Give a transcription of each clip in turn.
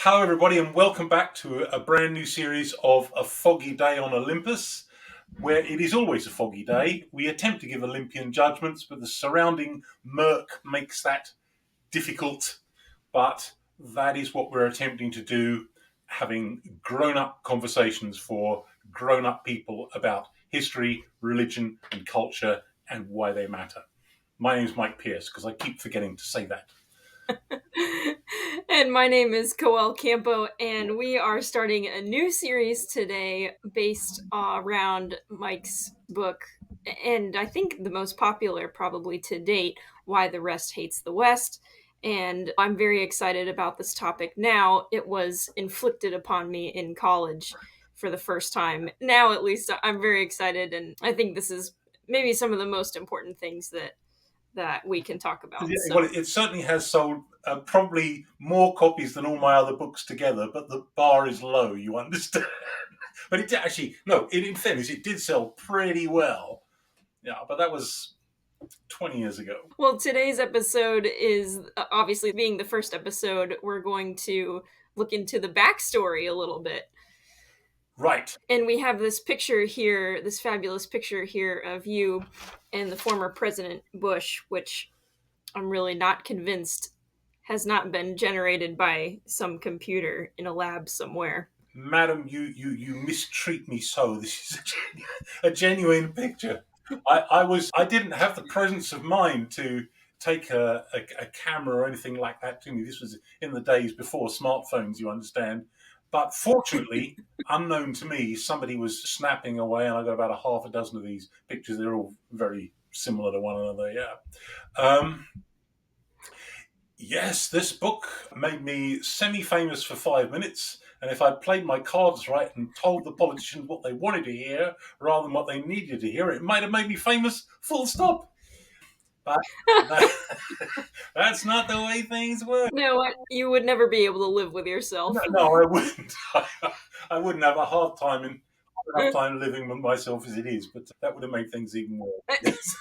Hello, everybody, and welcome back to a brand new series of A Foggy Day on Olympus, where it is always a foggy day. We attempt to give Olympian judgments, but the surrounding murk makes that difficult. But that is what we're attempting to do, having grown-up conversations for grown-up people about history, religion, and culture, and why they matter. My name is Mike Pierce, because I keep forgetting to say that. And my name is Coel Campo, and we are starting a new series today based around Mike's book, and I think the most popular probably to date, Why the Rest Hates the West. And I'm very excited about this topic now. It was inflicted upon me in college for the first time. Now, at least, I'm very excited, and I think this is maybe some of the most important things that we can talk about. Yeah, well, it certainly has sold probably more copies than all my other books together, but the bar is low, you understand. But it actually, no, in fairness, it did sell pretty well. Yeah, but that was 20 years ago. Well, today's episode is obviously being the first episode, we're going to look into the backstory a little bit. Right. And we have this picture here, this fabulous picture here of you and the former President Bush, which I'm really not convinced has not been generated by some computer in a lab somewhere. Madam, you mistreat me so. This is a genuine picture. I didn't have the presence of mind to take a camera or anything like that to me. This was in the days before smartphones, you understand. But fortunately, unknown to me, somebody was snapping away, and I got about a half a dozen of these pictures. They're all very similar to one another. Yeah. Yes, this book made me semi-famous for 5 minutes. And if I'd played my cards right and told the politicians what they wanted to hear rather than what they needed to hear, it might have made me famous, full stop. But that's not the way things work. No, you would never be able to live with yourself. No, I wouldn't. I wouldn't have a hard time enough time living with myself as it is, but that would have made things even worse.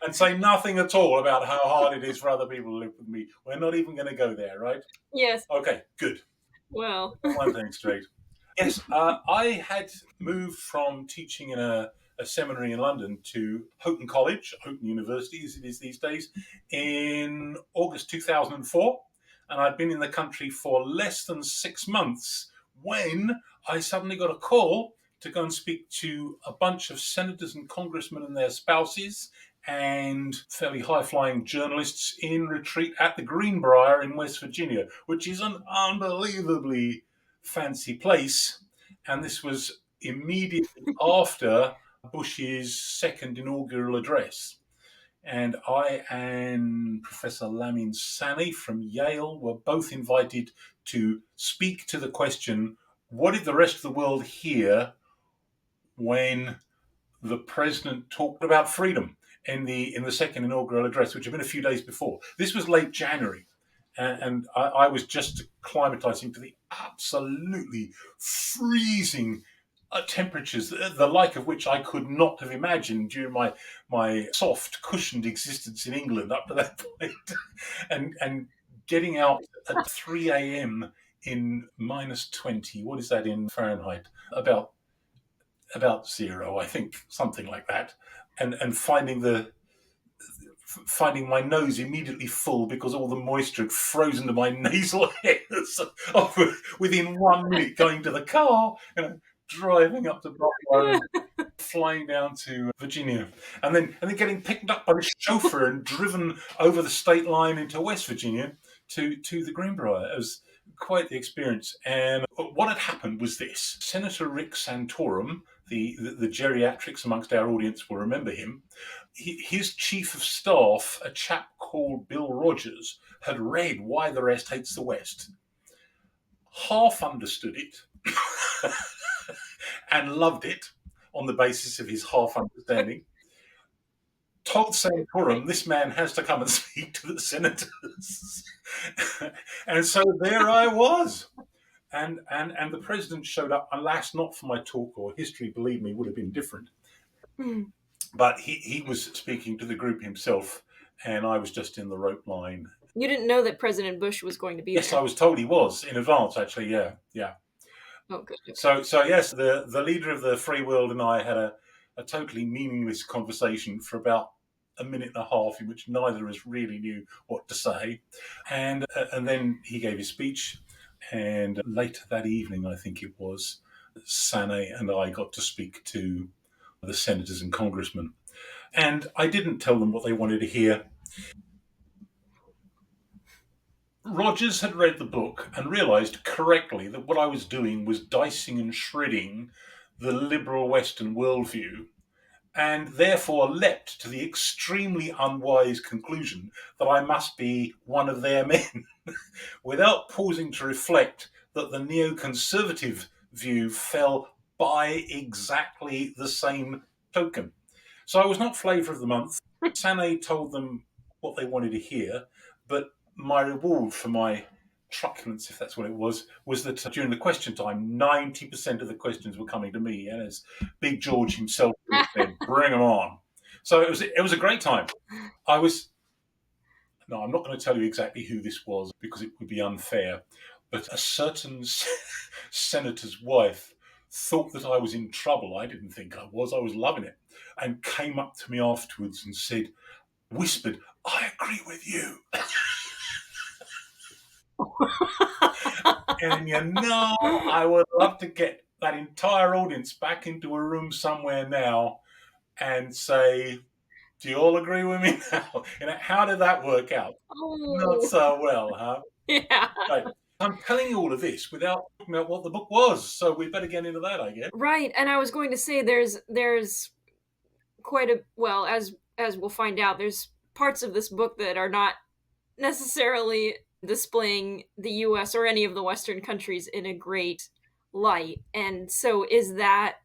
And say nothing at all about how hard it is for other people to live with me. We're not even going to go there, right? Yes. Okay, good. Well. One thing straight. Yes, I had moved from teaching in a seminary in London to Houghton College, Houghton University as it is these days, in August 2004. And I'd been in the country for less than 6 months when I suddenly got a call to go and speak to a bunch of senators and congressmen and their spouses and fairly high-flying journalists in retreat at the Greenbrier in West Virginia, which is an unbelievably fancy place. And this was immediately after Bush's second inaugural address. And I and Professor Lamin Sani from Yale were both invited to speak to the question, what did the rest of the world hear when the president talked about freedom in the second inaugural address, which had been a few days before? This was late January. And I was just acclimatizing to the absolutely freezing temperatures, the like of which I could not have imagined during my soft, cushioned existence in England up to that point. And getting out at 3 a.m. in minus 20, what is that in Fahrenheit? About zero, I think, something like that. And finding my nose immediately full because all the moisture had frozen to my nasal hairs within 1 minute going to the car, driving up to Buffalo, flying down to Virginia, and then getting picked up by the chauffeur and driven over the state line into West Virginia to the Greenbrier. It was quite the experience. And what had happened was this. Senator Rick Santorum, the geriatrics amongst our audience will remember him, his chief of staff, a chap called Bill Rogers, had read Why the Rest Hates the West, half understood it, and loved it on the basis of his half understanding, told Santorum, this man has to come and speak to the senators. And so there I was. And the president showed up, alas, not for my talk, or history, believe me, would have been different. But he was speaking to the group himself, and I was just in the rope line. You didn't know that President Bush was going to be Yes, there. I was told he was in advance, actually. Yeah. Oh, good. Okay. So yes, the leader of the free world and I had a totally meaningless conversation for about a minute and a half, in which neither of us really knew what to say, and then he gave his speech, and later that evening, I think it was, Sane and I got to speak to the senators and congressmen, and I didn't tell them what they wanted to hear. Rogers had read the book and realised correctly that what I was doing was dicing and shredding the liberal Western worldview, and therefore leapt to the extremely unwise conclusion that I must be one of their men, without pausing to reflect that the neoconservative view fell by exactly the same token. So I was not flavour of the month. Sané told them what they wanted to hear, but my reward for my truculence, if that's what it was that during the question time, 90% of the questions were coming to me, and as Big George himself said, bring them on. So it was a great time. I'm not going to tell you exactly who this was because it would be unfair, but a certain senator's wife thought that I was in trouble. I didn't think I was loving it, and came up to me afterwards and said, whispered, I agree with you. And I would love to get that entire audience back into a room somewhere now and say, do you all agree with me now? How did that work out? Not Oh, so well, huh? yeah. Right. I'm telling you all of this without talking about what the book was, so we better get into that, I guess. Right, and I was going to say there's quite a well, as we'll find out, there's parts of this book that are not necessarily displaying the US or any of the Western countries in a great light. And so is that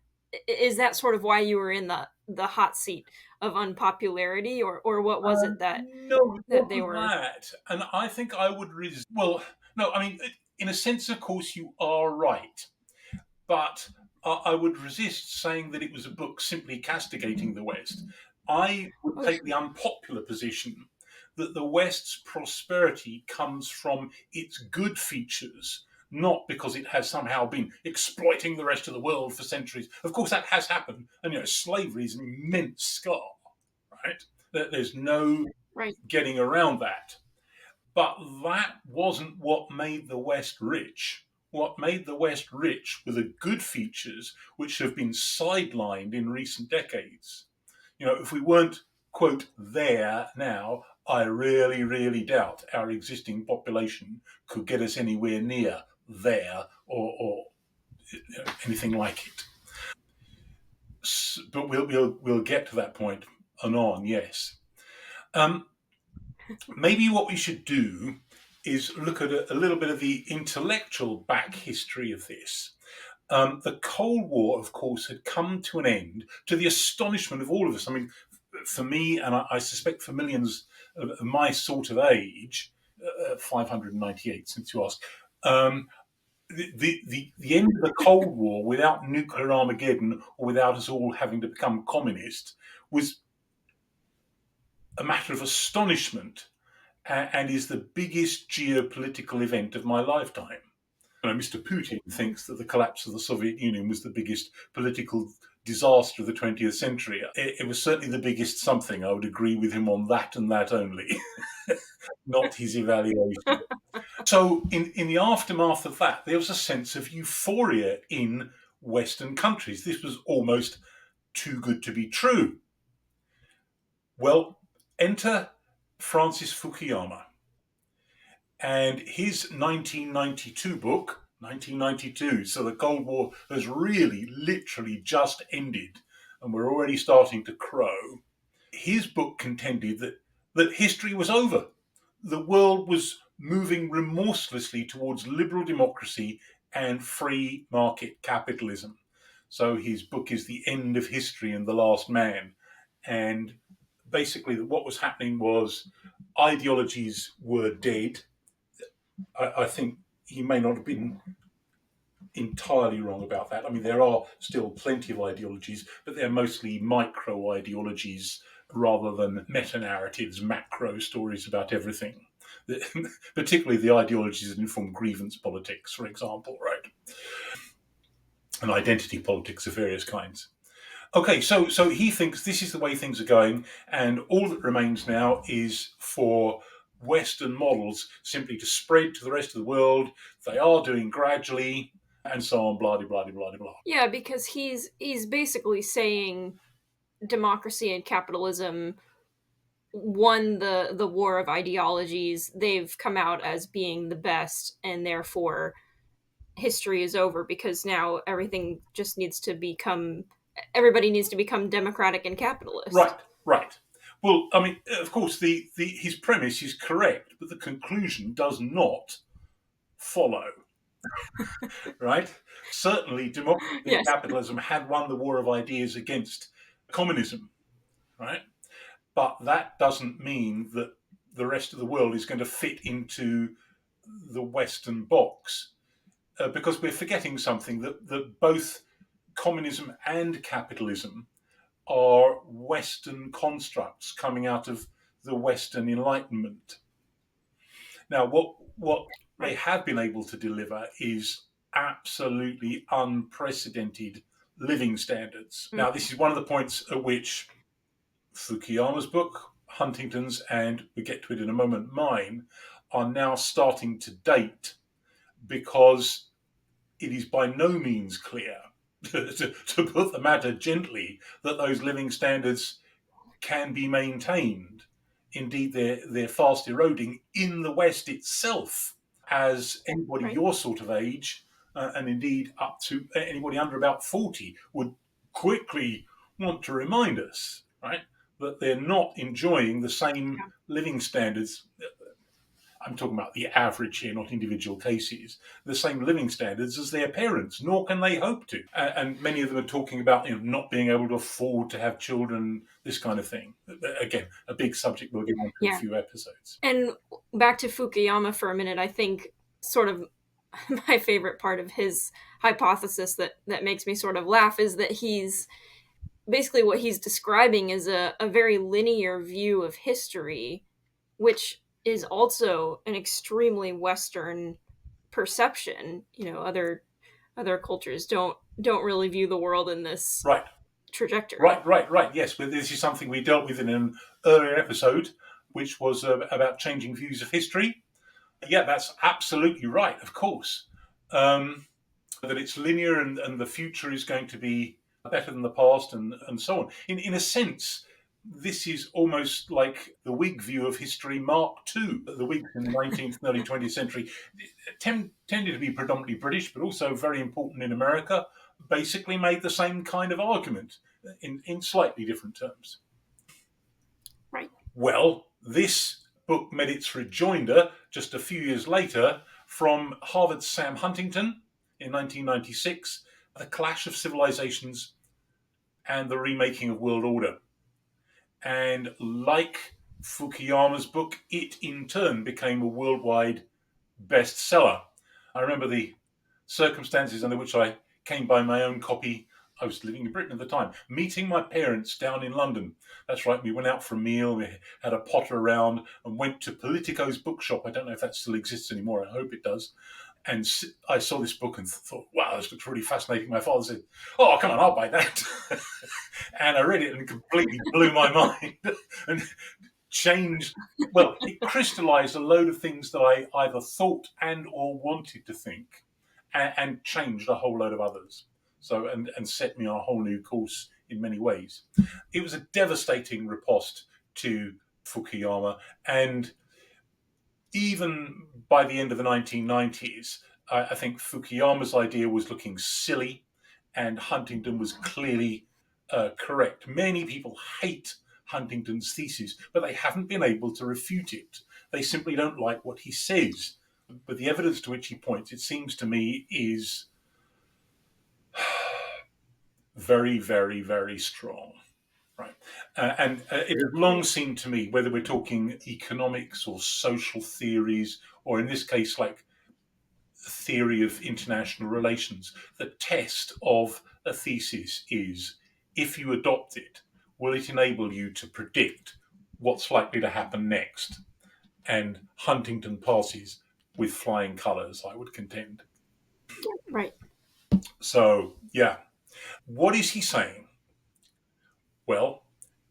sort of why you were in the hot seat of unpopularity, or what was it No, it that they wasn't were? that. And I think I would resist. Well, no, I mean, in a sense, of course, you are right. But I would resist saying that it was a book simply castigating the West. I would Oh, take the unpopular position that the West's prosperity comes from its good features, not because it has somehow been exploiting the rest of the world for centuries. Of course, that has happened, and slavery is an immense scar, right? There's no right. getting around that. But that wasn't what made the West rich. What made the West rich were the good features which have been sidelined in recent decades. If we weren't, quote, there now, I really, really doubt our existing population could get us anywhere near there or anything like it. But we'll get to that point anon, yes. Maybe what we should do is look at a little bit of the intellectual back history of this. The Cold War, of course, had come to an end to the astonishment of all of us. I mean, for me, and I suspect for millions of my sort of age, 598 since you asked, the end of the Cold War without nuclear Armageddon or without us all having to become communist was a matter of astonishment and is the biggest geopolitical event of my lifetime. Mr. Putin thinks that the collapse of the Soviet Union was the biggest political disaster of the 20th century. It was certainly the biggest something. I would agree with him on that and that only, not his evaluation. So in the aftermath of that, there was a sense of euphoria in Western countries. This was almost too good to be true. Well, enter Francis Fukuyama. And his 1992 book, 1992, so the Cold War has really literally just ended and we're already starting to crow. His book contended that history was over. The world was moving remorselessly towards liberal democracy and free market capitalism. So his book is The End of History and the Last Man. And basically what was happening was ideologies were dead. I think he may not have been entirely wrong about that. I mean, there are still plenty of ideologies, but they're mostly micro ideologies rather than meta narratives, macro stories about everything. particularly the ideologies that inform grievance politics, for example, right? And identity politics of various kinds. Okay, so he thinks this is the way things are going, and all that remains now is for Western models simply to spread to the rest of the world. They are doing gradually, and so on, blah, blah, blah, blah, blah. Yeah, because he's basically saying democracy and capitalism won the war of ideologies. They've come out as being the best, and therefore history is over because now everybody needs to become democratic and capitalist. Right. Well, I mean, of course, his premise is correct, but the conclusion does not follow. Right? Certainly, democracy and Yes. capitalism had won the war of ideas against communism, right? But that doesn't mean that the rest of the world is going to fit into the Western box, because we're forgetting something, that both communism and capitalism are Western constructs coming out of the Western Enlightenment. Now, what they have been able to deliver is absolutely unprecedented living standards. Mm. Now, this is one of the points at which Fukuyama's book, Huntington's, and we get to it in a moment, mine, are now starting to date, because it is by no means clear, to put the matter gently, that those living standards can be maintained. Indeed, they're fast eroding in the West itself, as anybody Right. your sort of age, and indeed up to anybody under about 40, would quickly want to remind us, right, that they're not enjoying the same living standards. I'm talking about the average here, not individual cases, the same living standards as their parents, nor can they hope to. And many of them are talking about not being able to afford to have children, this kind of thing. Again, a big subject we'll get on in a few episodes. And back to Fukuyama for a minute, I think sort of my favorite part of his hypothesis that makes me sort of laugh is that he's basically, what he's describing is a very linear view of history, which is also an extremely Western perception. Other cultures don't really view the world in this trajectory. Right. Yes, but this is something we dealt with in an earlier episode, which was about changing views of history. Yeah, that's absolutely right, of course. That it's linear, and the future is going to be better than the past, and so on. In a sense, this is almost like the Whig view of history Mark II. The Whigs in the 19th and early 20th century tended to be predominantly British, but also very important in America, basically made the same kind of argument in slightly different terms. Right. Well, this book made its rejoinder just a few years later from Harvard's Sam Huntington in 1996, The Clash of Civilizations and the Remaking of World Order. And like Fukuyama's book, it in turn became a worldwide bestseller. I remember the circumstances under which I came by my own copy. I was living in Britain at the time, meeting my parents down in London. That's right, we went out for a meal, we had a potter around, and went to Politico's bookshop. I don't know if that still exists anymore, I hope it does. And I saw this book and thought, wow, this looks really fascinating. My father said, oh, come on, I'll buy that. And I read it and it completely blew my mind and changed, well, it crystallized a load of things that I either thought and or wanted to think, and changed a whole load of others. So, and set me on a whole new course in many ways. It was a devastating riposte to Fukuyama, and even by the end of the 1990s, I think Fukuyama's idea was looking silly, and Huntington was clearly correct. Many people hate Huntington's thesis, but they haven't been able to refute it. They simply don't like what he says. But the evidence to which he points, it seems to me, is very, very, very strong. Right. And it has long seemed to me, whether we're talking economics or social theories, or in this case, like theory of international relations, the test of a thesis is, if you adopt it, will it enable you to predict what's likely to happen next? and Huntington passes with flying colours, I would contend. Right. So, yeah. What is he saying? Well,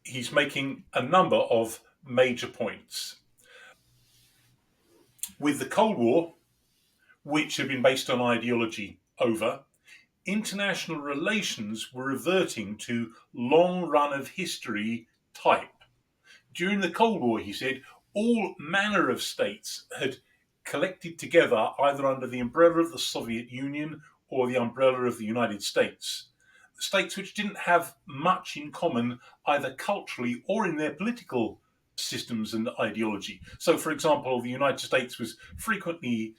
he's making a number of major points. With the Cold War, which had been based on ideology, over, international relations were reverting to long run of history type. During the Cold War, he said, all manner of states had collected together either under the umbrella of the Soviet Union or the umbrella of the United States. States which didn't have much in common either culturally or in their political systems and ideology. So, for example, the United States was frequently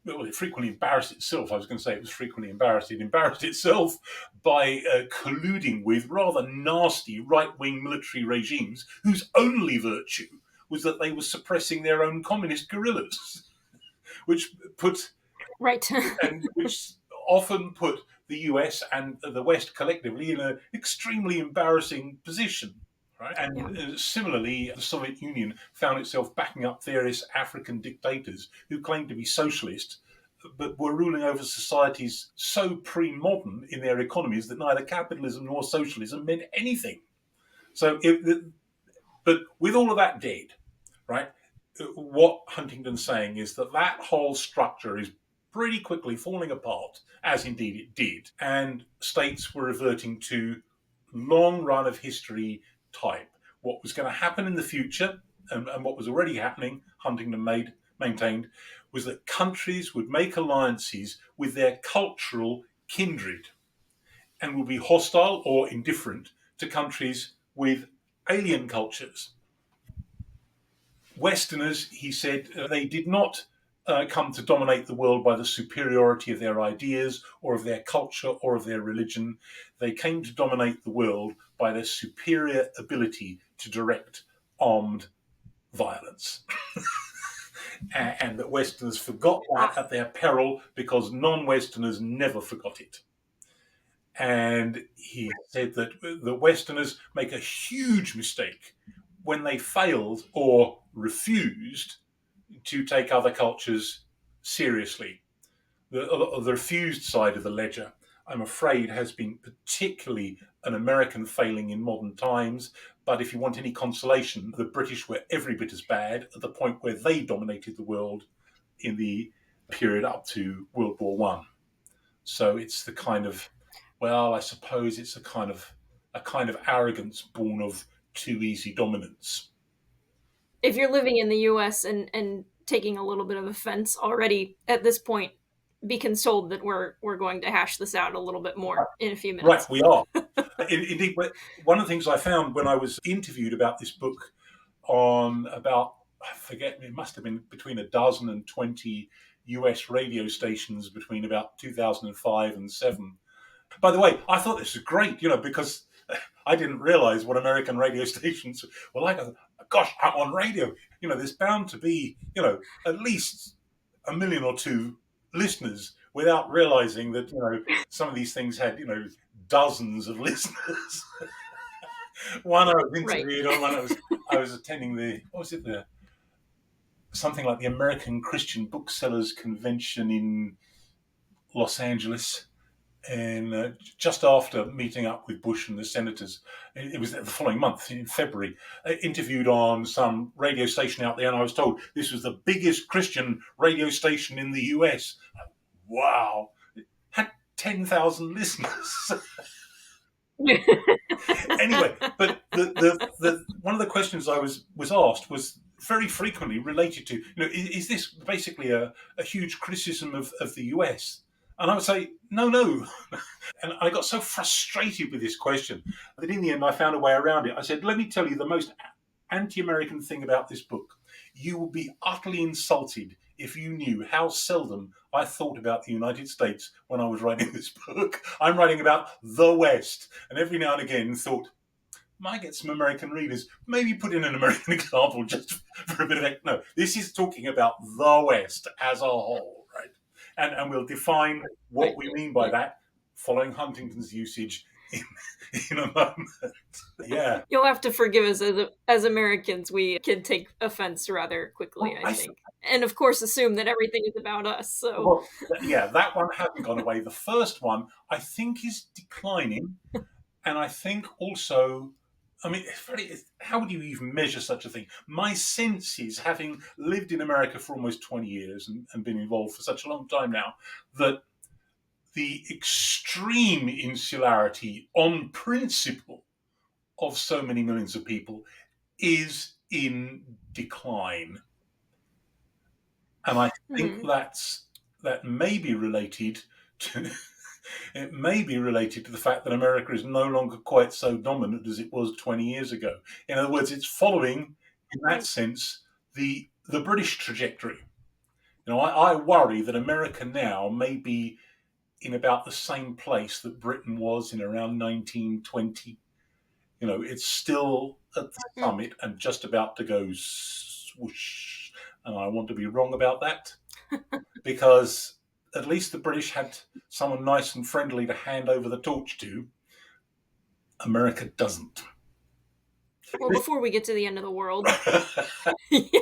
it frequently embarrassed itself. I was going to say it was frequently embarrassed. It embarrassed itself by colluding with rather nasty right-wing military regimes whose only virtue was that they were suppressing their own communist guerrillas, which put Right. and which often put the US and the West collectively in an extremely embarrassing position. Right? And similarly, the Soviet Union found itself backing up various African dictators who claimed to be socialist, but were ruling over societies so pre-modern in their economies that neither capitalism nor socialism meant anything. So, but with all of that dead, right, what Huntington's saying is that that whole structure is pretty quickly falling apart, as indeed it did, and states were reverting to long run of history type. What was going to happen in the future, and what was already happening, Huntington maintained, was that countries would make alliances with their cultural kindred and would be hostile or indifferent to countries with alien cultures. Westerners, he said, they did not come to dominate the world by the superiority of their ideas or of their culture or of their religion. They came to dominate the world by their superior ability to direct armed violence. And that Westerners forgot that at their peril because non-Westerners never forgot it. And he said that the Westerners make a huge mistake when they failed or refused to take other cultures seriously. The refused side of the ledger, I'm afraid, has been particularly an American failing in modern times. But if you want any consolation, the British were every bit as bad at the point where they dominated the world in the period up to World War One. So it's the kind of, well, I suppose it's a kind of arrogance born of too easy dominance. If you're living in the US and taking a little bit of offense already at this point, be consoled that we're going to hash this out a little bit more in a few minutes. Right, we are. Indeed, one of the things I found when I was interviewed about this book on about, I forget, it must have been between a dozen and 20 US radio stations between about 2005 and 7. By the way, I thought this was great, because I didn't realize what American radio stations were like. I thought, gosh, I'm on radio. There's bound to be, at least a million or two listeners without realizing that, some of these things had, dozens of listeners. One I was interviewed on, when I was attending something like the American Christian Booksellers Convention in Los Angeles. And just after meeting up with Bush and the senators, it was the following month, in February, interviewed on some radio station out there, and I was told this was the biggest Christian radio station in the US. Wow. It had 10,000 listeners. Anyway, but the one of the questions I was asked was very frequently related to, is this basically a huge criticism of the US? And I would say, no. And I got so frustrated with this question that in the end I found a way around it. I said, let me tell you the most anti-American thing about this book. You would be utterly insulted if you knew how seldom I thought about the United States when I was writing this book. I'm writing about the West, and every now and again thought, might get some American readers, maybe put in an American example just for a bit of no, this is talking about the West as a whole, right? And we'll define what we mean by that following Huntington's usage in a moment. Yeah. You'll have to forgive us as Americans. We can take offense rather quickly, Well, I think. And of course, assume that everything is about us. So, well, yeah, that one hasn't gone away. The first one, I think, is declining. And I think also, I mean, how would you even measure such a thing? My sense is, having lived in America for almost 20 years and been involved for such a long time now, that the extreme insularity on principle of so many millions of people is in decline. And I think that may be related to it may be related to the fact that America is no longer quite so dominant as it was 20 years ago. In other words, it's following, in that sense, the British trajectory. I worry that America now may be in about the same place that Britain was in around 1920. It's still at the summit and just about to go swoosh. And I want to be wrong about that, because at least the British had someone nice and friendly to hand over the torch to. America doesn't. well, before we get to the end of the world, yeah.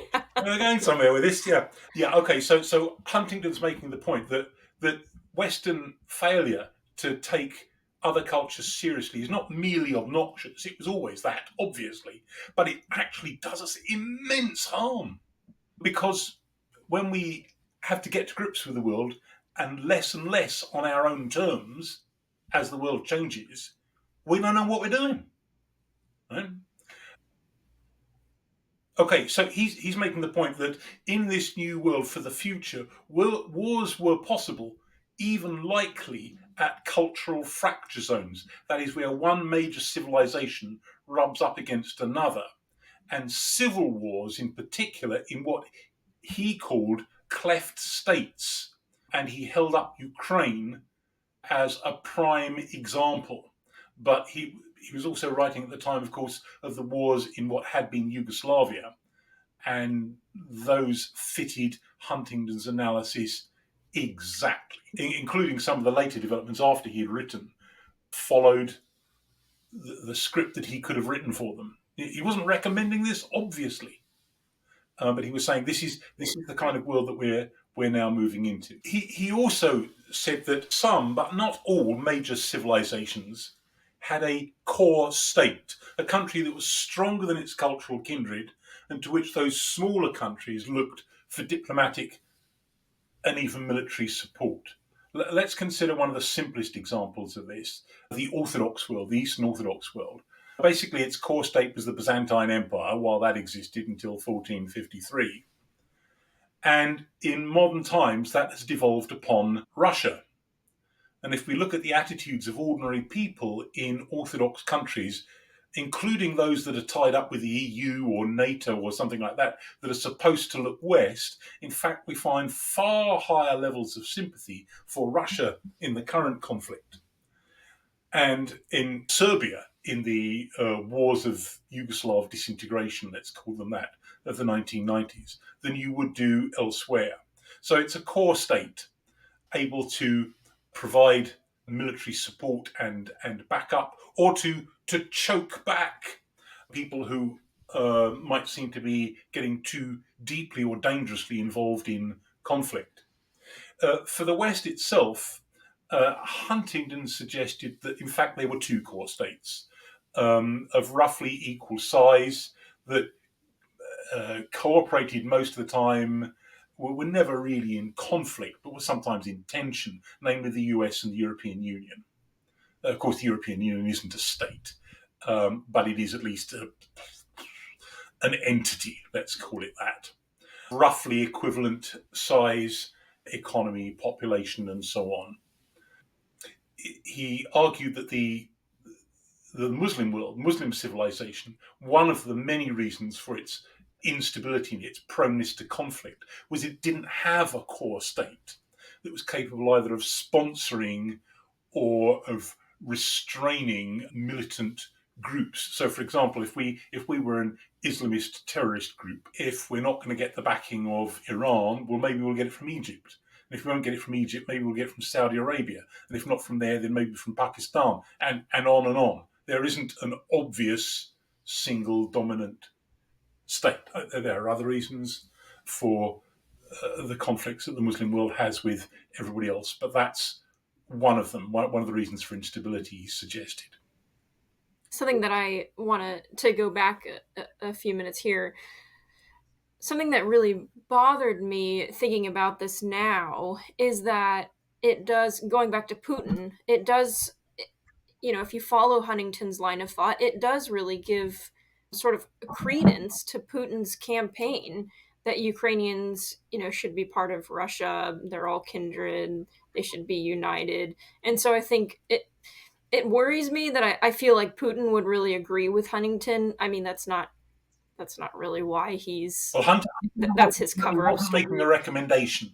We're going somewhere with this, yeah. Okay. So Huntington's making the point that Western failure to take other cultures seriously is not merely obnoxious. It was always that, obviously, but it actually does us immense harm, because when we have to get to grips with the world and less on our own terms as the world changes, we don't know what we're doing. Right? Okay, so he's making the point that in this new world for the future, wars were possible, even likely at cultural fracture zones. That is, where one major civilization rubs up against another. And civil wars in particular in what he called cleft states. And he held up Ukraine as a prime example. But he was also writing at the time, of course, of the wars in what had been Yugoslavia. And those fitted Huntington's analysis exactly, including some of the later developments after he had written, followed the script that he could have written for them. He wasn't recommending this, obviously, but he was saying this is the kind of world that we're now moving into. He also said that some, but not all, major civilizations had a core state, a country that was stronger than its cultural kindred, and to which those smaller countries looked for diplomatic and even military support. Let's consider one of the simplest examples of this, the Orthodox world, the Eastern Orthodox world. Basically, its core state was the Byzantine Empire, while that existed until 1453. And in modern times, that has devolved upon Russia. And if we look at the attitudes of ordinary people in Orthodox countries, including those that are tied up with the EU or NATO or something like that are supposed to look west, in fact, we find far higher levels of sympathy for Russia in the current conflict. And in Serbia, in the wars of Yugoslav disintegration, let's call them that, of the 1990s, than you would do elsewhere. So it's a core state able to provide military support and backup, or to choke back people who might seem to be getting too deeply or dangerously involved in conflict. For the West itself, Huntington suggested that, in fact, there were two core states of roughly equal size that cooperated most of the time, were never really in conflict, but were sometimes in tension, namely the US and the European Union. Of course, the European Union isn't a state, but it is at least an entity, let's call it that. Roughly equivalent size, economy, population, and so on. He argued that the Muslim world, Muslim civilization, one of the many reasons for its instability and its proneness to conflict was it didn't have a core state that was capable either of sponsoring or of restraining militant groups. So, for example, if we were an Islamist terrorist group, if we're not going to get the backing of Iran, well, maybe we'll get it from Egypt. And if we won't get it from Egypt, maybe we'll get it from Saudi Arabia. And if not from there, then maybe from Pakistan, and on and on. There isn't an obvious single dominant state. There are other reasons for the conflicts that the Muslim world has with everybody else, but that's one of them, one of the reasons for instability he suggested. Something that I want to go back a few minutes here. Something that really bothered me thinking about this now is that it does, going back to Putin, it does, if you follow Huntington's line of thought, it does really give sort of credence to Putin's campaign that Ukrainians, should be part of Russia. They're all kindred. They should be united. And so I think it worries me that I feel like Putin would really agree with Huntington. I mean, that's not really why he's. Well, Hunter That's his cover up wasn't story. making a recommendation,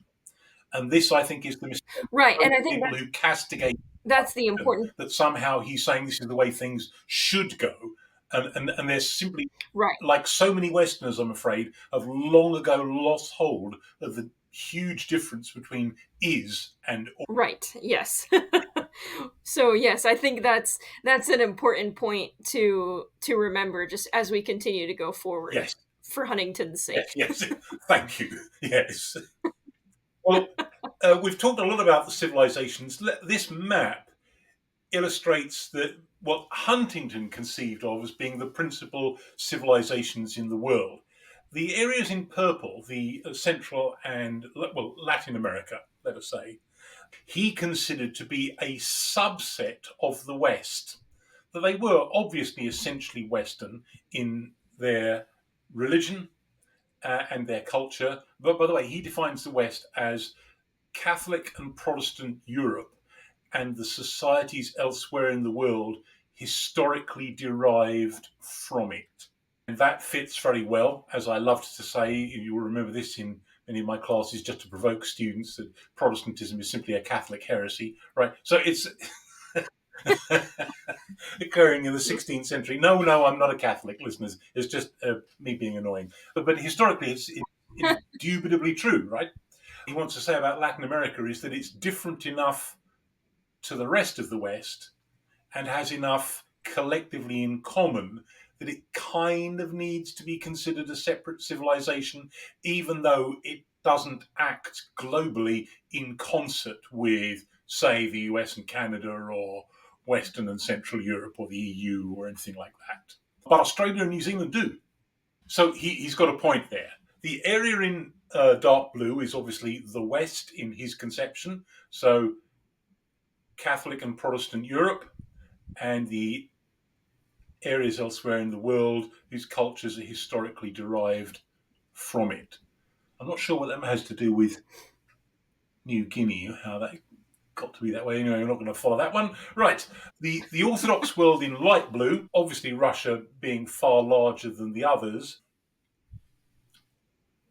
and this, I think, is the mistake. Right, and I think people who castigate that's the important. that somehow he's saying this is the way things should go, and they're simply Right. like so many Westerners, I'm afraid, have long ago lost hold of the huge difference between is and ought. Right. Yes. So yes, I think that's an important point to remember just as we continue to go forward. Yes. For Huntington's sake. Yes. Thank you. Yes. Well, we've talked a lot about the civilizations. This map illustrates that what Huntington conceived of as being the principal civilizations in the world. The areas in purple, the Central and, Latin America, let us say, he considered to be a subset of the West. That they were obviously essentially Western in their religion and their culture. But by the way, he defines the West as Catholic and Protestant Europe and the societies elsewhere in the world historically derived from it. And that fits very well, as I loved to say, you will remember this in many of my classes, just to provoke students, that Protestantism is simply a Catholic heresy, right? So it's occurring in the 16th century. No, I'm not a Catholic, listeners. It's just me being annoying. But historically, it's indubitably true, right? He wants to say about Latin America is that it's different enough to the rest of the West and has enough collectively in common that it kind of needs to be considered a separate civilization, even though it doesn't act globally in concert with, say, the US and Canada or Western and Central Europe or the EU or anything like that. But Australia and New Zealand do. So he's got a point there. The area in dark blue is obviously the West in his conception. So Catholic and Protestant Europe, and the areas elsewhere in the world whose cultures are historically derived from it. I'm not sure what that has to do with New Guinea, how that got to be that way. Anyway, I'm not going to follow that one. Right. The Orthodox world in light blue, obviously Russia being far larger than the others.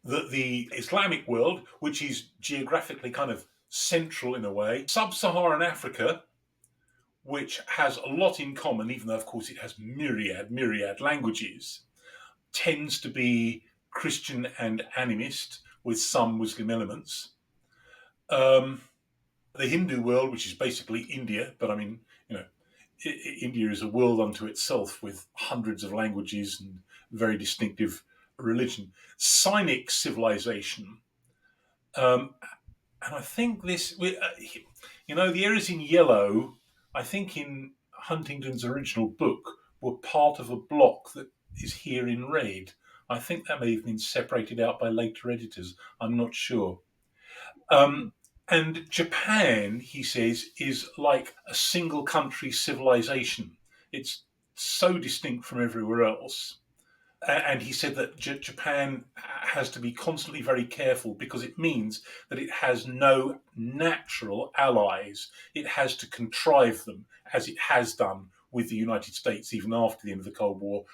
The Islamic world, which is geographically kind of central in a way. Sub-Saharan Africa, which has a lot in common, even though, of course, it has myriad languages, tends to be Christian and animist with some Muslim elements. The Hindu world, which is basically India, but I mean, India is a world unto itself with hundreds of languages and very distinctive religion. Sinic civilization. And I think this, the areas in yellow, I think in Huntington's original book, were part of a block that is here in red. I think that may have been separated out by later editors. I'm not sure. And Japan, he says, is like a single country civilization. It's so distinct from everywhere else. And he said that Japan has to be constantly very careful because it means that it has no natural allies. It has to contrive them, as it has done with the United States even after the end of the Cold War,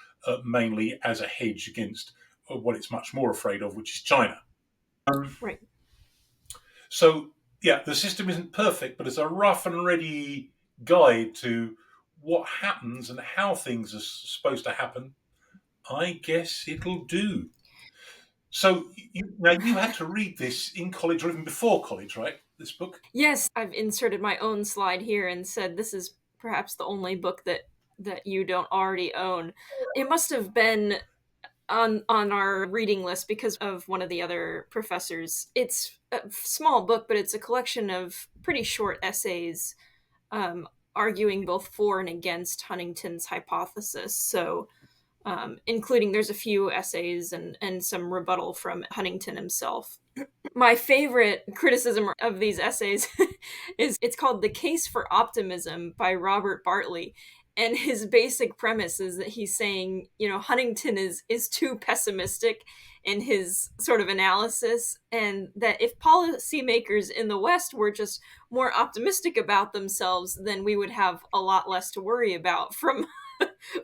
mainly as a hedge against what it's much more afraid of, which is China. Right. So, yeah, the system isn't perfect, but it's a rough and ready guide to what happens and how things are supposed to happen. I guess it'll do. So you had to read this in college or even before college, right? this book? Yes, I've inserted my own slide here and said this is perhaps the only book that you don't already own. It must have been on our reading list because of one of the other professors. It's a small book, but it's a collection of pretty short essays arguing both for and against Huntington's hypothesis. So, including there's a few essays and some rebuttal from Huntington himself. My favorite criticism of these essays is it's called The Case for Optimism by Robert Bartley. And his basic premise is that he's saying, Huntington is too pessimistic in his sort of analysis, and that if policymakers in the West were just more optimistic about themselves, then we would have a lot less to worry about from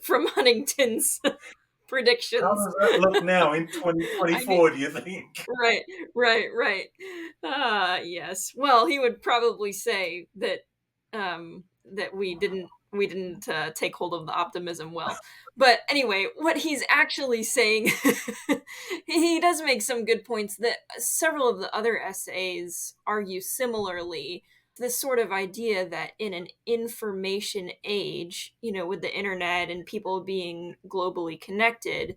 from Huntington's How predictions. does that look now in I mean, 2024, do you think? right, right. Yes. Well, he would probably say that that we didn't take hold of the optimism well. But anyway, what he's actually saying, he does make some good points that several of the other essays argue similarly. This sort of idea that in an information age, with the internet and people being globally connected,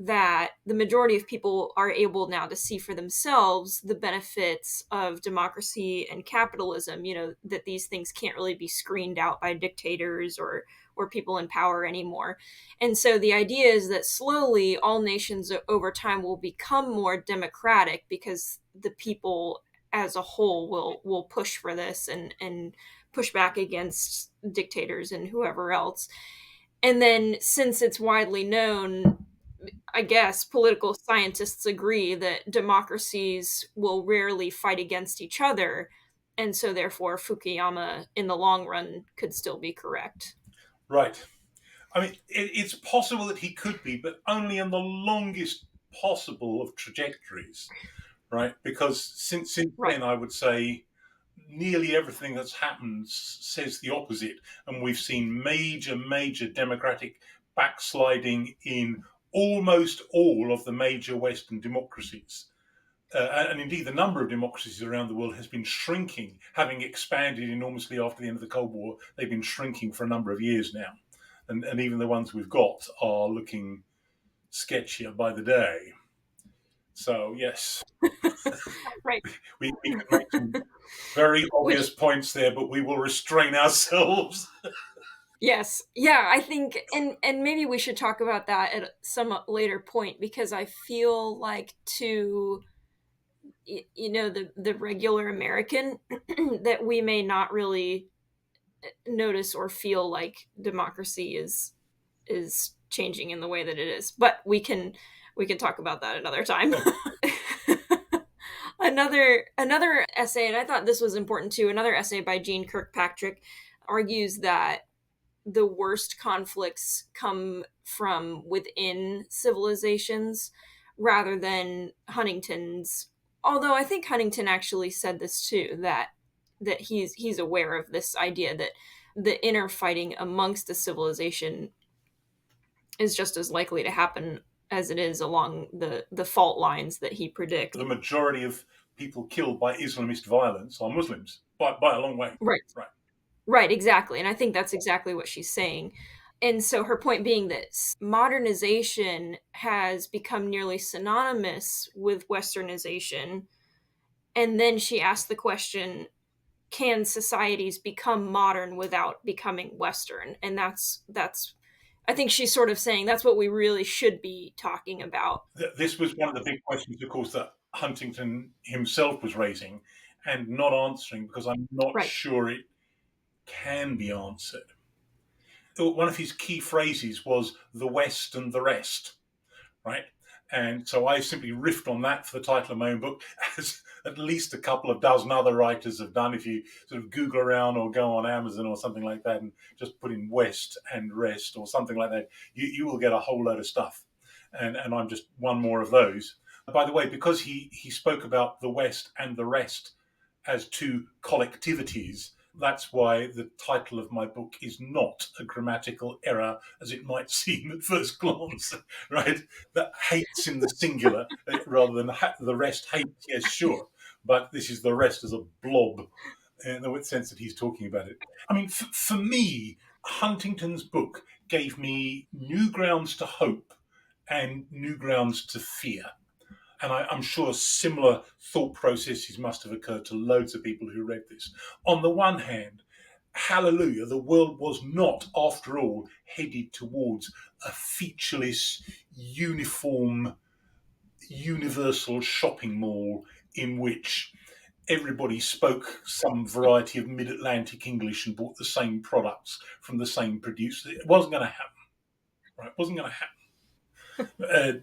that the majority of people are able now to see for themselves the benefits of democracy and capitalism, that these things can't really be screened out by dictators or people in power anymore. And so the idea is that slowly all nations over time will become more democratic because the people as a whole will push for this and push back against dictators and whoever else. And then since it's widely known, I guess political scientists agree that democracies will rarely fight against each other. And so, therefore, Fukuyama in the long run could still be correct. Right. I mean, it's possible that he could be, but only in the longest possible of trajectories, right? Because since Right. then, I would say nearly everything that's happened says the opposite. And we've seen major democratic backsliding in almost all of the major Western democracies. And indeed, the number of democracies around the world has been shrinking, having expanded enormously after the end of the Cold War. They've been shrinking for a number of years now. And even the ones we've got are looking sketchier by the day. So, yes, Right. we can make some very obvious Which, points there, but we will restrain ourselves. yes. Yeah, I think, and maybe we should talk about that at some later point because I feel like the regular American that we may not really notice or feel like democracy is changing in the way that it is. But we can talk about that another time. Another essay, and I thought this was important too. Another essay by Jean Kirkpatrick argues that the worst conflicts come from within civilizations rather than Huntington's. Although I think Huntington actually said this too, that he's aware of this idea that the inner fighting amongst the civilization is just as likely to happen as it is along the fault lines that he predicts. The majority of people killed by Islamist violence are Muslims, by a long way. Right. Right. Right, exactly. And I think that's exactly what she's saying. And so her point being that modernization has become nearly synonymous with westernization. And then she asked the question, can societies become modern without becoming Western? And that's I think she's sort of saying that's what we really should be talking about. This was one of the big questions, of course, that Huntington himself was raising and not answering because I'm not Right. sure it can be answered. One of his key phrases was the West and the rest, right? And so I simply riffed on that for the title of my own book, as at least a couple of dozen other writers have done. If you sort of Google around or go on Amazon or something like that and just put in West and rest or something like that, you will get a whole load of stuff. And I'm just one more of those. By the way, because he spoke about the West and the rest as two collectivities, that's why the title of my book is not a grammatical error, as it might seem at first glance, right? That hates in the singular rather than the rest hates, yes, sure. but this is the rest as a blob in the sense that he's talking about it. I mean, for me, Huntington's book gave me new grounds to hope and new grounds to fear. And I'm sure similar thought processes must have occurred to loads of people who read this. On the one hand, hallelujah, the world was not, after all, headed towards a featureless, uniform, universal shopping mall in which everybody spoke some variety of mid-Atlantic English and bought the same products from the same producer. It wasn't going to happen. Right? It wasn't going to happen.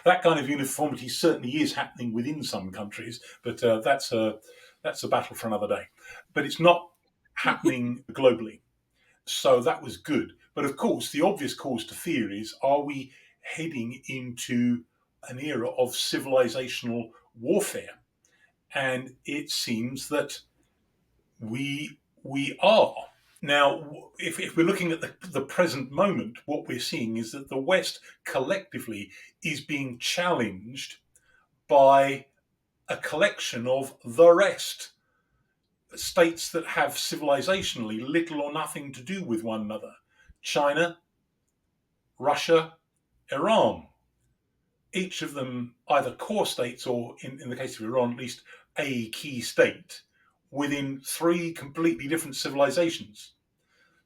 That kind of uniformity certainly is happening within some countries, but that's a battle for another day. But it's not happening globally. So that was good. But of course, the obvious cause to fear is, are we heading into an era of civilizational warfare? And it seems that we are. Now, if we're looking at the present moment, what we're seeing is that the West collectively is being challenged by a collection of the rest, states that have civilizationally little or nothing to do with one another. China, Russia, Iran. Each of them either core states or, in the case of Iran, at least a key state within three completely different civilizations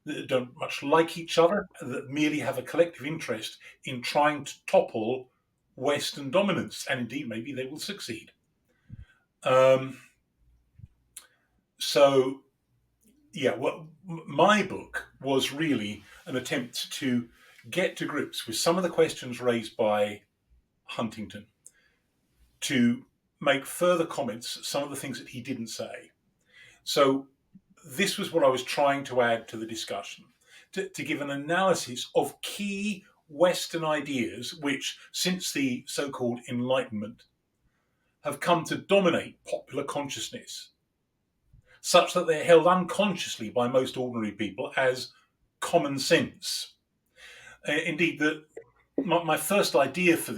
that don't much like each other, that merely have a collective interest in trying to topple Western dominance, and indeed maybe they will succeed. So, yeah, well, my book was really an attempt to get to grips with some of the questions raised by Huntington, to make further comments, some of the things that he didn't say. So this was what I was trying to add to the discussion, to give an analysis of key Western ideas which, since the so-called Enlightenment, have come to dominate popular consciousness, such that they're held unconsciously by most ordinary people as common sense. Indeed, my first idea for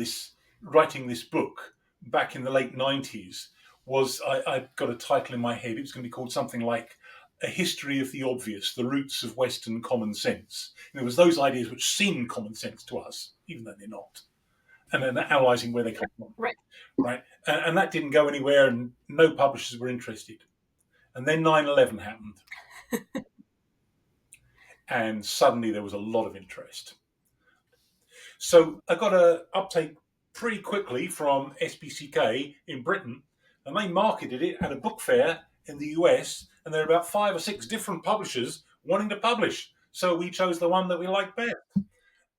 writing this book back in the late 90s was, I got a title in my head. It was going to be called something like A History of the Obvious, The Roots of Western Common Sense. And it was those ideas which seem common sense to us, even though they're not. And then analysing where they come from. Right. And that didn't go anywhere, and no publishers were interested. And then 9/11 happened. And suddenly there was a lot of interest. So I got an uptake pretty quickly from SPCK in Britain, and they marketed it at a book fair in the US, and there are about 5 or 6 different publishers wanting to publish. So we chose the one that we liked best.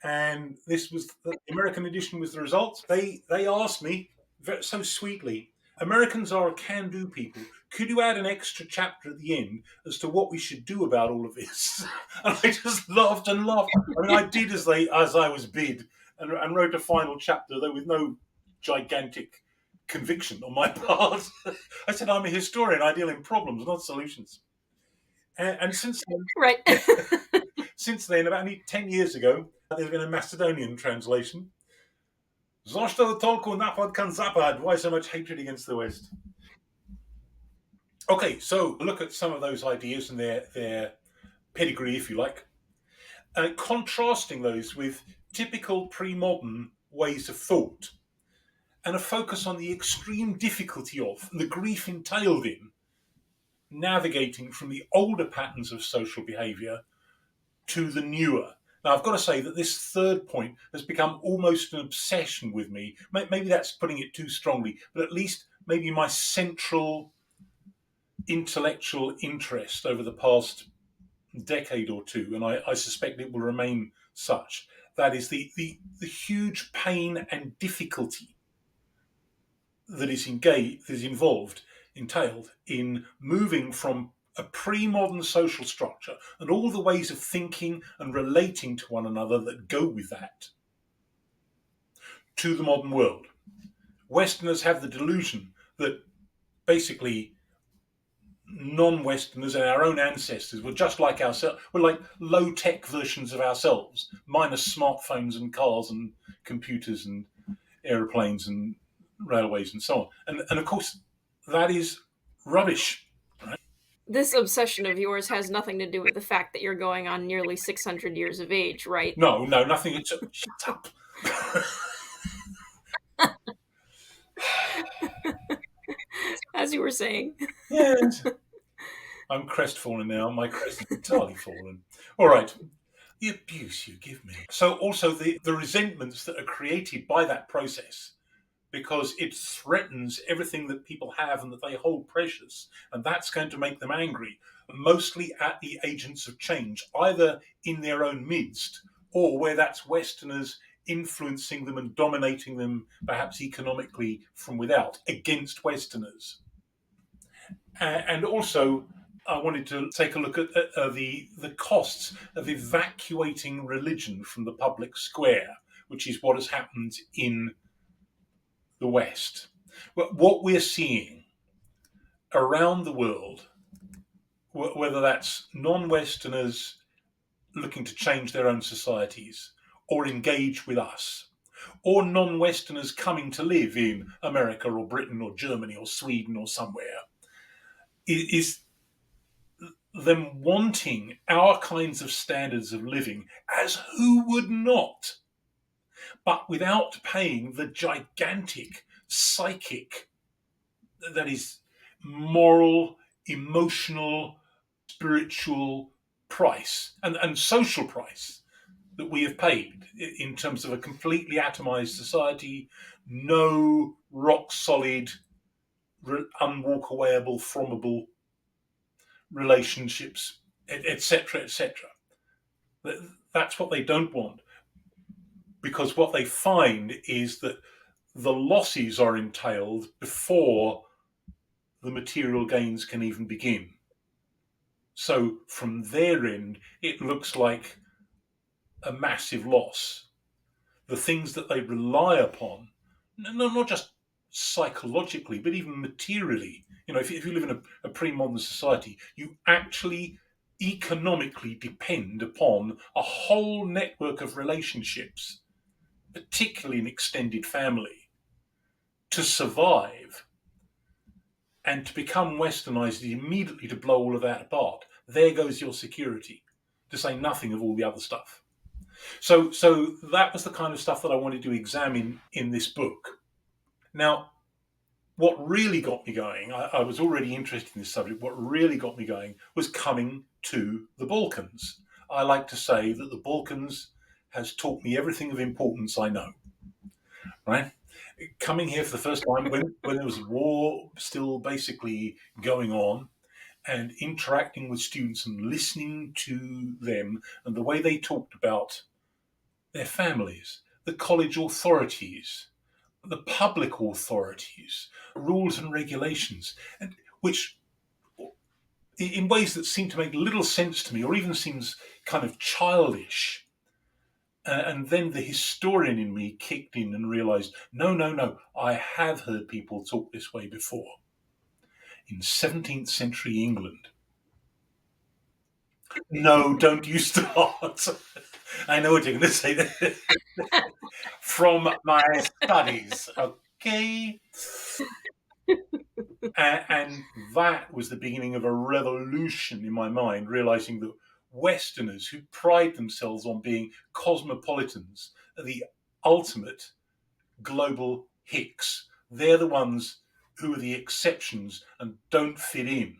And this was the American edition was the result. They asked me so sweetly, Americans are a can-do people. Could you add an extra chapter at the end as to what we should do about all of this? And I just laughed and laughed. I mean, I did as I was bid, and wrote a final chapter, though with no gigantic conviction on my part. I said, I'm a historian. I deal in problems, not solutions. And since then, Right. since then, about 10 years ago, there's been a Macedonian translation. Zašto toliko napad kan zapad? Why so much hatred against the West? Okay, so look at some of those ideas and their pedigree, if you like, contrasting those with typical pre-modern ways of thought, and a focus on the extreme difficulty of, and the grief entailed in, navigating from the older patterns of social behaviour to the newer. Now, I've got to say that this third point has become almost an obsession with me. Maybe that's putting it too strongly, but at least maybe my central intellectual interest over the past decade or two, and I suspect it will remain such. That is the huge pain and difficulty that is entailed in moving from a pre-modern social structure and all the ways of thinking and relating to one another that go with that to the modern world. Westerners have the delusion that basically non-Westerners and our own ancestors were just like ourselves. We're like low-tech versions of ourselves, minus smartphones and cars and computers and aeroplanes and railways and so on. And of course, that is rubbish. This obsession of yours has nothing to do with the fact that you're going on nearly 600 years of age, right? No, nothing. Shut up. As you were saying. Yes. I'm crestfallen now. My crest is entirely fallen. All right. The abuse you give me. So also the resentments that are created by that process, because it threatens everything that people have and that they hold precious. And that's going to make them angry, mostly at the agents of change, either in their own midst or where that's Westerners influencing them and dominating them, perhaps economically from without, against Westerners. And also, I wanted to take a look at the costs of evacuating religion from the public square, which is what has happened in the West. What we're seeing around the world, whether that's non-Westerners looking to change their own societies or engage with us, or non-Westerners coming to live in America or Britain or Germany or Sweden or somewhere, is them wanting our kinds of standards of living, as who would not, but without paying the gigantic psychic, that is, moral, emotional, spiritual price and social price that we have paid in terms of a completely atomized society, no rock solid, unwalkawayable, formable relationships, etc., etc. That's what they don't want, because what they find is that the losses are entailed before the material gains can even begin. So from their end, it looks like a massive loss. The things that they rely upon, not just psychologically, but even materially. If you live in a pre-modern society, you actually economically depend upon a whole network of relationships, particularly an extended family, to survive. And to become westernized is immediately to blow all of that apart. There goes your security, to say nothing of all the other stuff. So that was the kind of stuff that I wanted to examine in this book. Now, what really got me going, I was already interested in this subject, what really got me going was coming to the Balkans. I like to say that the Balkans has taught me everything of importance I know, right? Coming here for the first time when there was war still basically going on, and interacting with students and listening to them and the way they talked about their families, the college authorities, the public authorities, rules and regulations, and which in ways that seem to make little sense to me or even seems kind of childish. And then the historian in me kicked in and realized, no, I have heard people talk this way before. In 17th century England. No, don't you start. I know what you're going to say. From my studies, okay? And that was the beginning of a revolution in my mind, realizing that Westerners who pride themselves on being cosmopolitans are the ultimate global hicks. They're the ones who are the exceptions and don't fit in.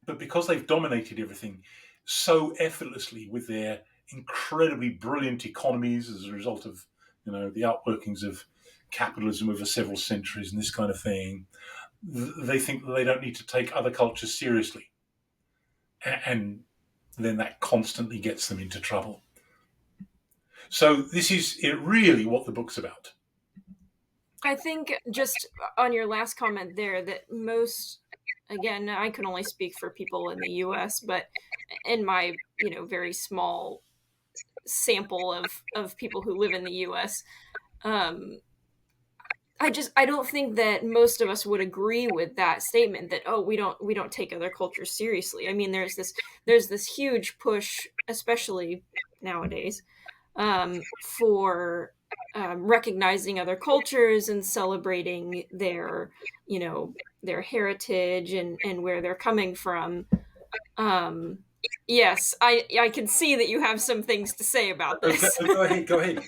But because they've dominated everything so effortlessly with their incredibly brilliant economies as a result of, the outworkings of capitalism over several centuries and this kind of thing, they think that they don't need to take other cultures seriously. And then that constantly gets them into trouble. So this is really what the book's about. I think just on your last comment there that most, again, I can only speak for people in the US, but in my, very small sample of people who live in the US, I don't think that most of us would agree with that statement that, oh, we don't take other cultures seriously. I mean, there's this huge push, especially nowadays, for recognizing other cultures and celebrating their, you know, their heritage and where they're coming from. Um, yes, I can see that you have some things to say about this. Go ahead, go ahead.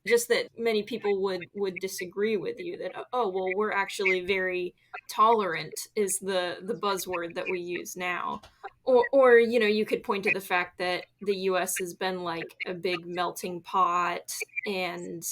Just that many people would disagree with you that, oh well, we're actually very tolerant is the buzzword that we use now. Or you know, you could point to the fact that the US has been like a big melting pot, and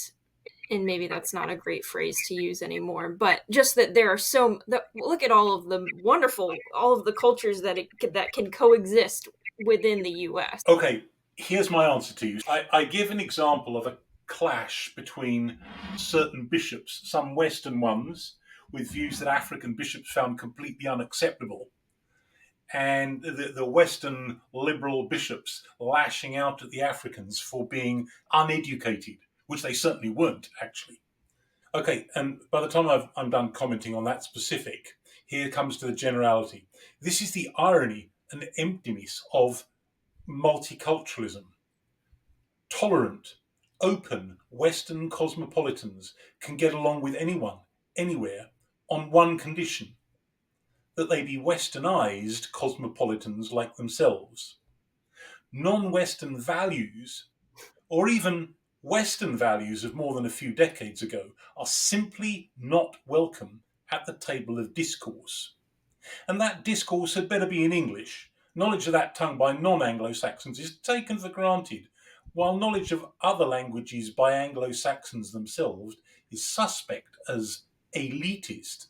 maybe that's not a great phrase to use anymore, but just that there are so that, look at all of the wonderful, all of the cultures that can coexist within the US. Okay, here's my answer to you. I give an example of a clash between certain bishops, some Western ones, with views that African bishops found completely unacceptable, and the Western liberal bishops lashing out at the Africans for being uneducated, which they certainly weren't, actually. Okay, and by the time I'm done commenting on that specific, here comes to the generality. This is the irony and emptiness of multiculturalism. Tolerant, open Western cosmopolitans can get along with anyone, anywhere, on one condition: that they be westernized cosmopolitans like themselves. Non Western values, or even Western values of more than a few decades ago, are simply not welcome at the table of discourse. And that discourse had better be in English. Knowledge of that tongue by non-Anglo-Saxons is taken for granted, while knowledge of other languages by Anglo-Saxons themselves is suspect as elitist.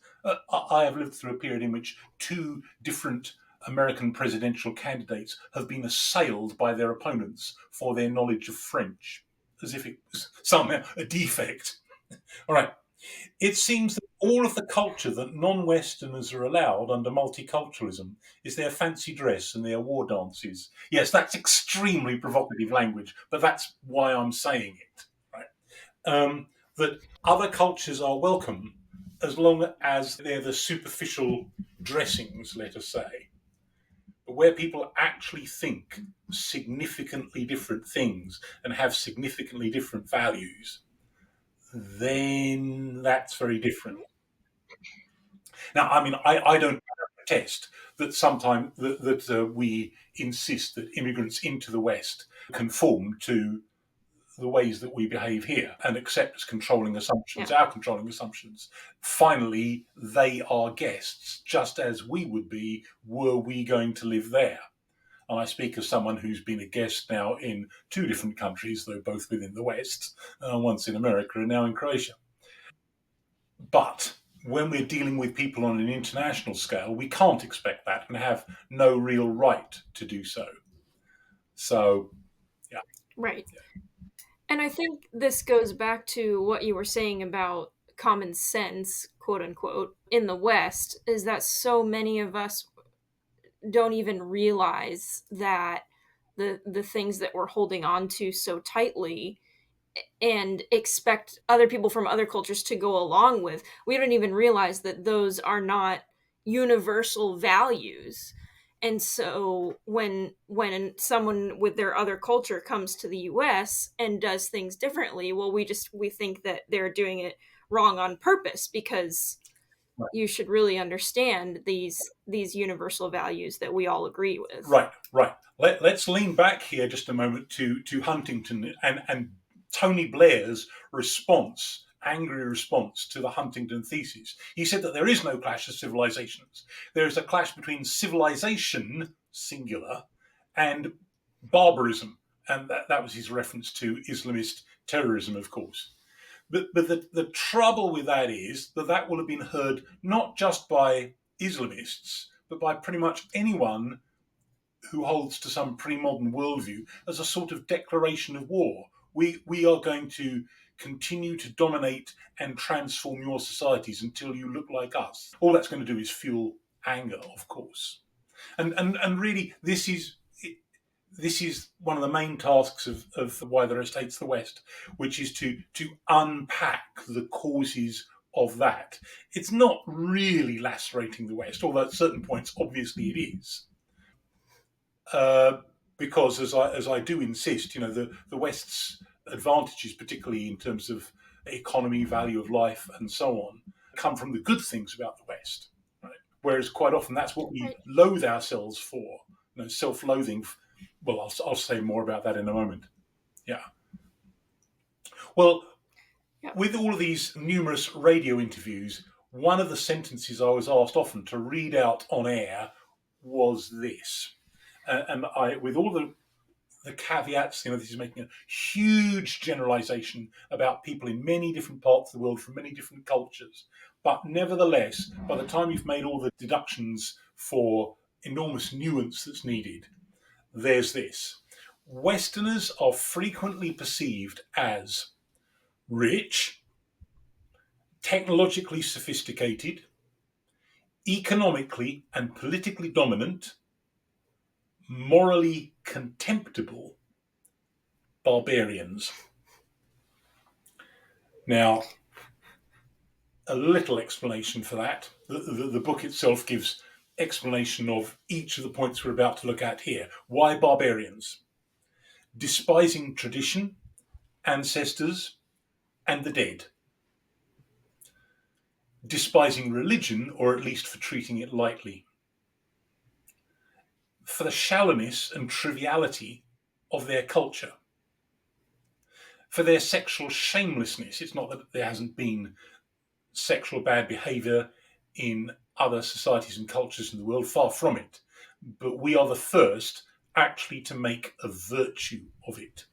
I have lived through a period in which two different American presidential candidates have been assailed by their opponents for their knowledge of French, as if it was somehow a defect. All right. It seems that all of the culture that non-Westerners are allowed under multiculturalism is their fancy dress and their war dances. Yes, that's extremely provocative language, but that's why I'm saying it. Right? That other cultures are welcome as long as they're the superficial dressings, let us say. But where people actually think significantly different things and have significantly different values, then that's very different. Now, I mean, I don't protest that sometimes that we insist that immigrants into the West conform to the ways that we behave here and accept as controlling assumptions, Yeah. our controlling assumptions. Finally, they are guests, just as we would be were we going to live there. And I speak as someone who's been a guest now in two different countries, though both within the West, once in America and now in Croatia. But when we're dealing with people on an international scale, we can't expect that and have no real right to do so. So, yeah. Right. And I think this goes back to what you were saying about common sense, quote unquote, in the West, is that so many of us don't even realize that the things that we're holding on to so tightly and expect other people from other cultures to go along with, we don't even realize that those are not universal values. And so when someone with their other culture comes to the US and does things differently, well, we think that they're doing it wrong on purpose, because you should really understand these universal values that we all agree with. Right. Let's lean back here just a moment to Huntington and Tony Blair's response, angry response to the Huntington thesis. He said that there is no clash of civilizations. There is a clash between civilization, singular, and barbarism. And that was his reference to Islamist terrorism, of course. But the trouble with that is that will have been heard not just by Islamists, but by pretty much anyone who holds to some pre-modern worldview as a sort of declaration of war. We are going to continue to dominate and transform your societies until you look like us. All that's going to do is fuel anger, of course. And really, this is one of the main tasks of Why the Rest Hates the West, which is to unpack the causes of that. It's not really lacerating the West, although at certain points, obviously, it is. Because as I do insist, the West's advantages, particularly in terms of economy, value of life, and so on, come from the good things about the West. Right? Whereas quite often that's what we loathe ourselves for. Self-loathing. Well, I'll say more about that in a moment. Yeah. Well, with all of these numerous radio interviews, one of the sentences I was asked often to read out on air was this. And with all the caveats, this is making a huge generalization about people in many different parts of the world from many different cultures. But nevertheless, by the time you've made all the deductions for enormous nuance that's needed, there's this. Westerners are frequently perceived as rich, technologically sophisticated, economically and politically dominant, morally contemptible barbarians. Now, a little explanation for that. The book itself gives explanation of each of the points we're about to look at here. Why barbarians? Despising tradition, ancestors, and the dead. Despising religion, or at least for treating it lightly. For the shallowness and triviality of their culture. For their sexual shamelessness. It's not that there hasn't been sexual bad behaviour in other societies and cultures in the world, far from it. But we are the first actually to make a virtue of it.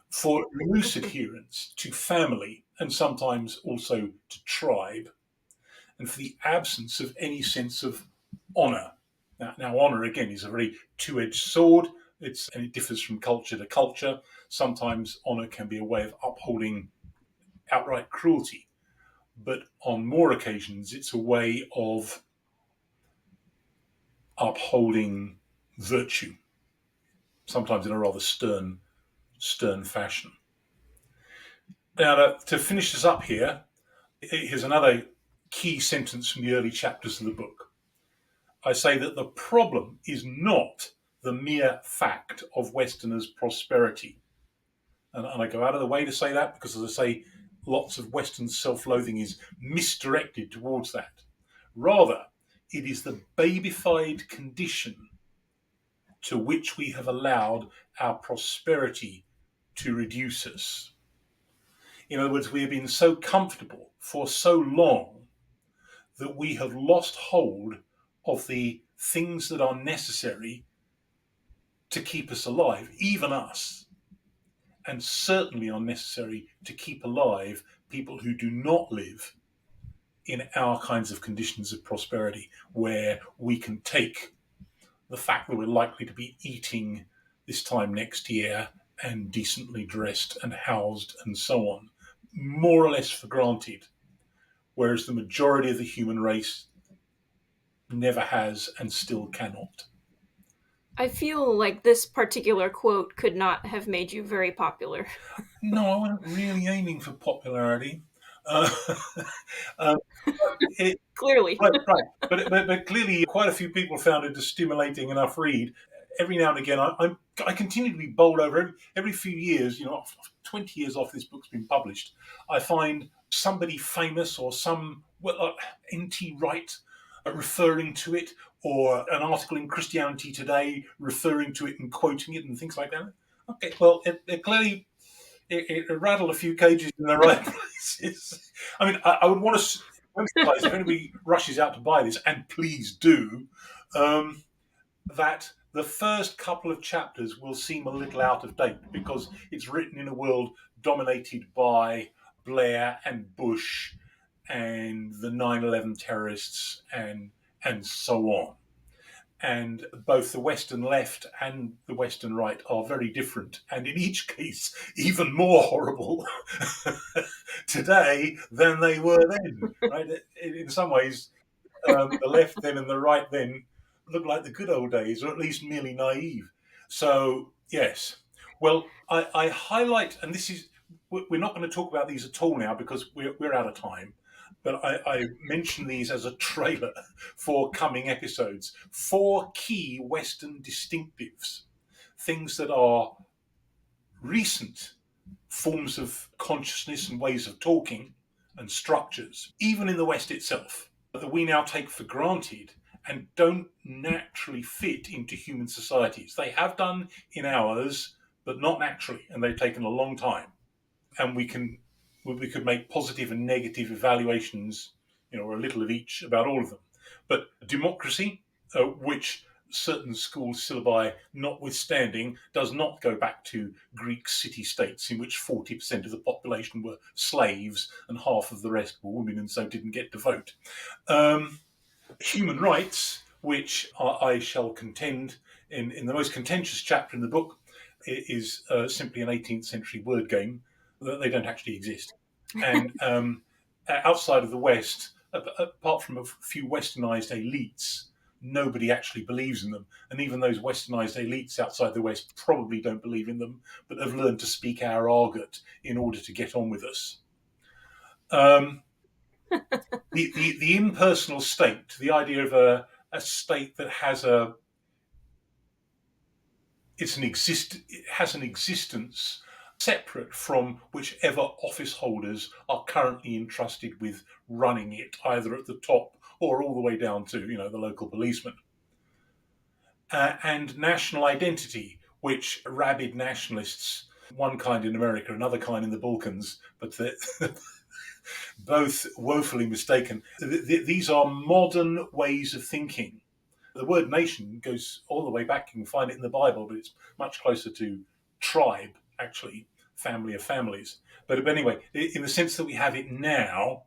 For loose adherence to family and sometimes also to tribe, and for the absence of any sense of honour. Now honour, again, is a very two-edged sword. And it differs from culture to culture. Sometimes honour can be a way of upholding outright cruelty. But on more occasions, it's a way of upholding virtue, sometimes in a rather stern fashion. Now, to finish this up here, here's another key sentence from the early chapters of the book. I say that the problem is not the mere fact of Westerners' prosperity. And I go out of the way to say that because, as I say, lots of Western self-loathing is misdirected towards that. Rather, it is the babyfied condition to which we have allowed our prosperity to reduce us. In other words, we have been so comfortable for so long that we have lost hold of the things that are necessary to keep us alive, even us, and certainly are necessary to keep alive people who do not live in our kinds of conditions of prosperity, where we can take the fact that we're likely to be eating this time next year and decently dressed and housed and so on, more or less for granted, whereas the majority of the human race never has and still cannot. I feel like this particular quote could not have made you very popular. No, I wasn't really aiming for popularity. Clearly. Right. But clearly quite a few people found it a stimulating enough read. Every now and again, I continue to be bowled over every few years, 20 years after this book's been published, I find somebody famous or N.T. Wright referring to it, or an article in Christianity Today referring to it and quoting it and things like that. Okay, well, it clearly it rattled a few cages in the right places. I mean, I would want to emphasize, if anybody rushes out to buy this, and please do, that the first couple of chapters will seem a little out of date because it's written in a world dominated by Blair and Bush and the 9/11 terrorists and so on. And both the Western left and the Western right are very different, and in each case, even more horrible today than they were then. Right? In some ways, the left then and the right then look like the good old days, or at least merely naive. So, yes. Well, I highlight, and we're not going to talk about these at all now because we're out of time. But I mention these as a trailer for coming episodes. 4 key Western distinctives, things that are recent forms of consciousness and ways of talking and structures, even in the West itself, that we now take for granted and don't naturally fit into human societies. They have done in ours, but not naturally, and they've taken a long time. And we could make positive and negative evaluations, or a little of each about all of them. But democracy, which certain school syllabi notwithstanding, does not go back to Greek city-states in which 40% of the population were slaves and half of the rest were women and so didn't get to vote. Human rights, which I shall contend in the most contentious chapter in the book, is simply an 18th century word game. They don't actually exist. And outside of the West, apart from a few westernized elites, nobody actually believes in them. And even those westernized elites outside the West probably don't believe in them, but have learned to speak our argot in order to get on with us. The impersonal state, the idea of a state that has it has an existence separate from whichever office holders are currently entrusted with running it, either at the top or all the way down to the local policeman. And national identity, which rabid nationalists, one kind in America, another kind in the Balkans, but both woefully mistaken. These are modern ways of thinking. The word nation goes all the way back. You can find it in the Bible, but it's much closer to tribe, actually, family of families. But anyway, in the sense that we have it now,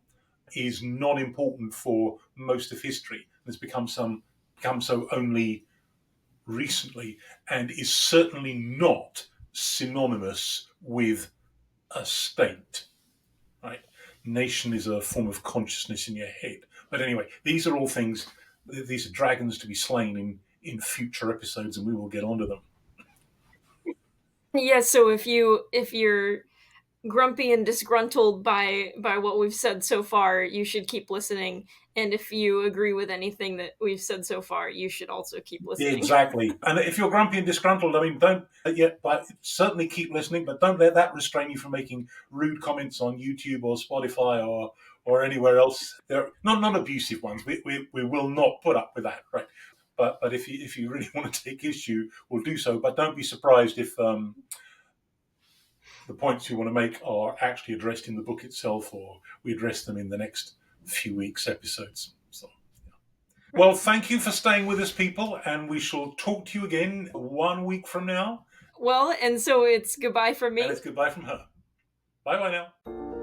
is not important for most of history. It's become so only recently, and is certainly not synonymous with a state. Right? Nation is a form of consciousness in your head. But anyway, these are all things. These are dragons to be slain in future episodes, and we will get onto them. Yeah, so if you're grumpy and disgruntled by what we've said so far, you should keep listening. And if you agree with anything that we've said so far, you should also keep listening. Exactly. And if you're grumpy and disgruntled, don't but certainly keep listening, but don't let that restrain you from making rude comments on YouTube or Spotify or anywhere else. They're not abusive ones. We will not put up with that, right? But if you really want to take issue, we'll do so. But don't be surprised if the points you want to make are actually addressed in the book itself, or we address them in the next few weeks' episodes. So, yeah. Well, thank you for staying with us, people, and we shall talk to you again 1 week from now. Well, and so it's goodbye from me. And it's goodbye from her. Bye-bye now.